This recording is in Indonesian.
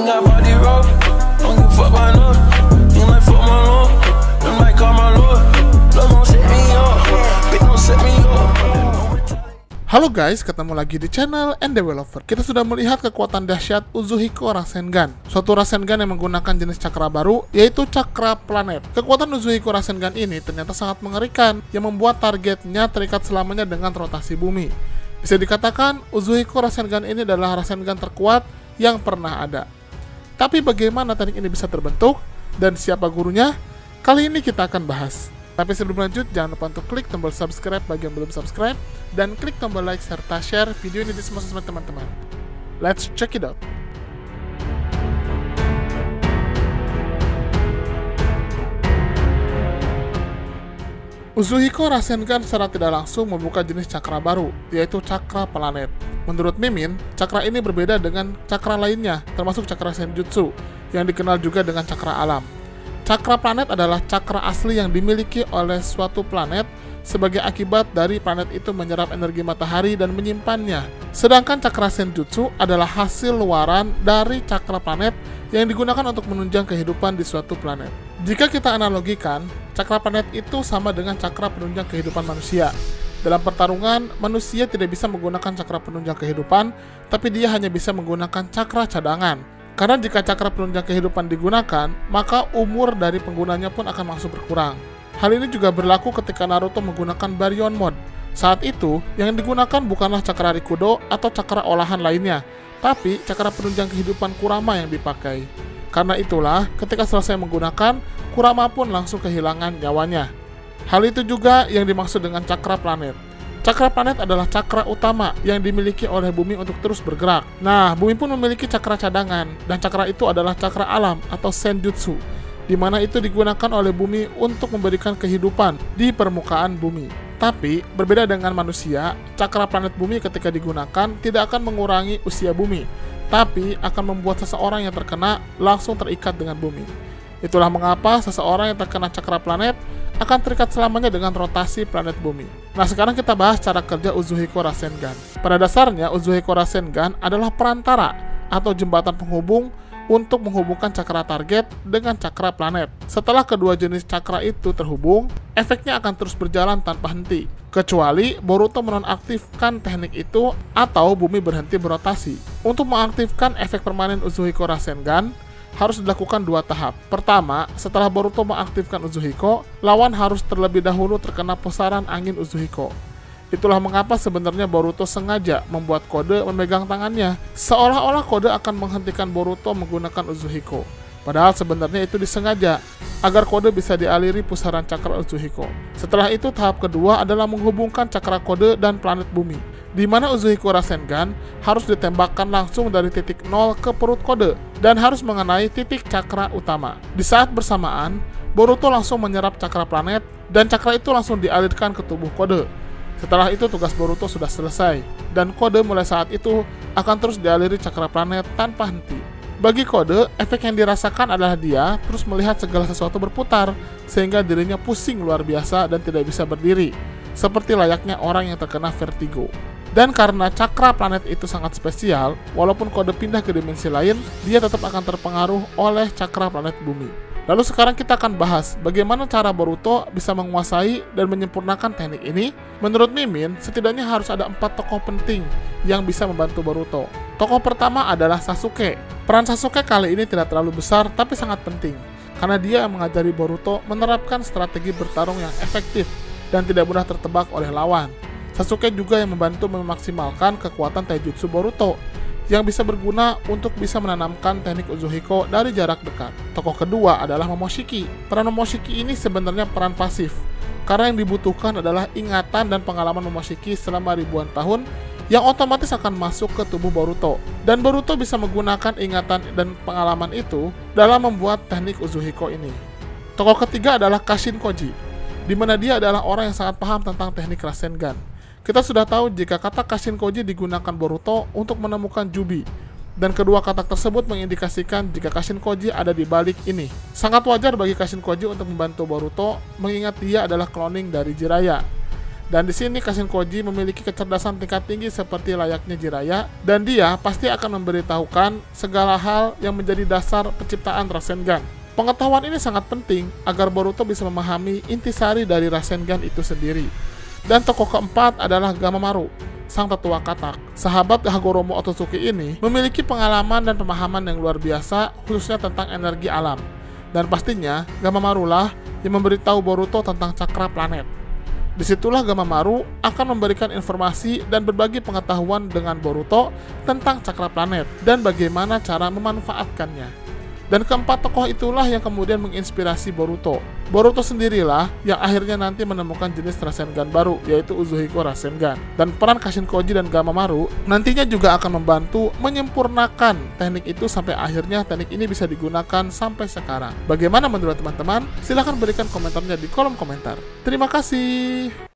got body roll. Don't give a fuck about no. You might fuck my lord. You might call my lord. Love gon' set me up. Bitch don't set me up. Halo guys, ketemu lagi di channel Endeveloper. Kita sudah melihat kekuatan dahsyat Uzuhiko Rasengan, suatu Rasengan yang menggunakan jenis cakra baru, yaitu cakra planet. Kekuatan Uzuhiko Rasengan ini ternyata sangat mengerikan, yang membuat targetnya terikat selamanya dengan rotasi bumi. Bisa dikatakan, Uzuhiko Rasengan ini adalah Rasengan terkuat yang pernah ada. Tapi bagaimana teknik ini bisa terbentuk, dan siapa gurunya? Kali ini kita akan bahas. Tapi sebelum lanjut, jangan lupa untuk klik tombol subscribe bagi yang belum subscribe, dan klik tombol like serta share video ini di semua sosmed teman-teman. Let's check it out. Uzuhiko Rasengan secara tidak langsung membuka jenis cakra baru, yaitu cakra planet. Menurut Mimin, cakra ini berbeda dengan cakra lainnya, termasuk cakra Senjutsu, yang dikenal juga dengan cakra alam. Cakra planet adalah cakra asli yang dimiliki oleh suatu planet sebagai akibat dari planet itu menyerap energi matahari dan menyimpannya. Sedangkan cakra Senjutsu adalah hasil luaran dari cakra planet yang digunakan untuk menunjang kehidupan di suatu planet. Jika kita analogikan, cakra planet itu sama dengan cakra penunjang kehidupan manusia. Dalam pertarungan, manusia tidak bisa menggunakan cakra penunjang kehidupan, tapi dia hanya bisa menggunakan cakra cadangan. Karena jika cakra penunjang kehidupan digunakan, maka umur dari penggunanya pun akan langsung berkurang. Hal ini juga berlaku ketika Naruto menggunakan Baryon Mode. Saat itu, yang digunakan bukanlah cakra Rikudo atau cakra olahan lainnya, tapi cakra penunjang kehidupan Kurama yang dipakai. Karena itulah, ketika selesai menggunakan, Kurama pun langsung kehilangan nyawanya. Hal itu juga yang dimaksud dengan cakra planet. Cakra planet adalah cakra utama yang dimiliki oleh bumi untuk terus bergerak. Nah, bumi pun memiliki cakra cadangan, dan cakra itu adalah cakra alam atau Senjutsu, di mana itu digunakan oleh bumi untuk memberikan kehidupan di permukaan bumi. Tapi, berbeda dengan manusia, cakra planet bumi ketika digunakan tidak akan mengurangi usia bumi, tapi akan membuat seseorang yang terkena langsung terikat dengan bumi. Itulah mengapa seseorang yang terkena cakra planet akan terikat selamanya dengan rotasi planet bumi. Nah, sekarang kita bahas cara kerja Uzuhiko Rasengan. Pada dasarnya, Uzuhiko Rasengan adalah perantara atau jembatan penghubung untuk menghubungkan cakra target dengan cakra planet. Setelah kedua jenis cakra itu terhubung, efeknya akan terus berjalan tanpa henti. Kecuali Boruto menonaktifkan teknik itu atau bumi berhenti berotasi. Untuk mengaktifkan efek permanen Uzuhiko Rasengan, harus dilakukan dua tahap. Pertama, setelah Boruto mengaktifkan Uzuhiko, lawan harus terlebih dahulu terkena pusaran angin Uzuhiko. Itulah mengapa sebenarnya Boruto sengaja membuat kode memegang tangannya, seolah-olah kode akan menghentikan Boruto menggunakan Uzuhiko. Padahal sebenarnya itu disengaja, agar kode bisa dialiri pusaran cakra Uzuhiko. Setelah itu, tahap kedua adalah menghubungkan cakra kode dan planet bumi, di mana Uzuhiko Rasengan harus ditembakkan langsung dari titik 0 ke perut kode dan harus mengenai titik cakra utama. Di saat bersamaan, Boruto langsung menyerap cakra planet dan cakra itu langsung dialirkan ke tubuh kode. Setelah itu tugas Boruto sudah selesai dan kode mulai saat itu akan terus dialiri cakra planet tanpa henti. Bagi kode, efek yang dirasakan adalah dia terus melihat segala sesuatu berputar sehingga dirinya pusing luar biasa dan tidak bisa berdiri, seperti layaknya orang yang terkena vertigo. Dan karena cakra planet itu sangat spesial, walaupun kode pindah ke dimensi lain, dia tetap akan terpengaruh oleh cakra planet bumi. Lalu sekarang kita akan bahas bagaimana cara Boruto bisa menguasai dan menyempurnakan teknik ini. Menurut Mimin, setidaknya harus ada 4 tokoh penting yang bisa membantu Boruto. Tokoh pertama adalah Sasuke. Peran Sasuke kali ini tidak terlalu besar tapi sangat penting, karena dia mengajari Boruto menerapkan strategi bertarung yang efektif dan tidak mudah tertebak oleh lawan. Sasuke juga yang membantu memaksimalkan kekuatan taijutsu Boruto, yang bisa berguna untuk bisa menanamkan teknik Uzuhiko dari jarak dekat. Tokoh kedua adalah Momoshiki. Peran Momoshiki ini sebenarnya peran pasif, karena yang dibutuhkan adalah ingatan dan pengalaman Momoshiki selama ribuan tahun yang otomatis akan masuk ke tubuh Boruto. Dan Boruto bisa menggunakan ingatan dan pengalaman itu dalam membuat teknik Uzuhiko ini. Tokoh ketiga adalah Kashin Koji, di mana dia adalah orang yang sangat paham tentang teknik Rasengan. Kita sudah tahu jika kata Kashin Koji digunakan Boruto untuk menemukan Jubi, dan kedua kata tersebut mengindikasikan jika Kashin Koji ada di balik ini. Sangat wajar bagi Kashin Koji untuk membantu Boruto, mengingat dia adalah cloning dari Jiraiya. Dan di sini Kashin Koji memiliki kecerdasan tingkat tinggi seperti layaknya Jiraiya, dan dia pasti akan memberitahukan segala hal yang menjadi dasar penciptaan Rasengan. Pengetahuan ini sangat penting agar Boruto bisa memahami intisari dari Rasengan itu sendiri. Dan tokoh keempat adalah Gamamaru, sang tetua katak. Sahabat Hagoromo Otsutsuki ini memiliki pengalaman dan pemahaman yang luar biasa khususnya tentang energi alam. Dan pastinya Gamamaru lah yang memberitahu Boruto tentang cakra planet. Disitulah Gamamaru akan memberikan informasi dan berbagi pengetahuan dengan Boruto tentang cakra planet dan bagaimana cara memanfaatkannya. Dan keempat tokoh itulah yang kemudian menginspirasi Boruto. Boruto sendirilah yang akhirnya nanti menemukan jenis Rasengan baru, yaitu Uzuhiko Rasengan. Dan peran Kashin Koji dan Gamamaru nantinya juga akan membantu menyempurnakan teknik itu sampai akhirnya teknik ini bisa digunakan sampai sekarang. Bagaimana menurut teman-teman? Silahkan berikan komentarnya di kolom komentar. Terima kasih.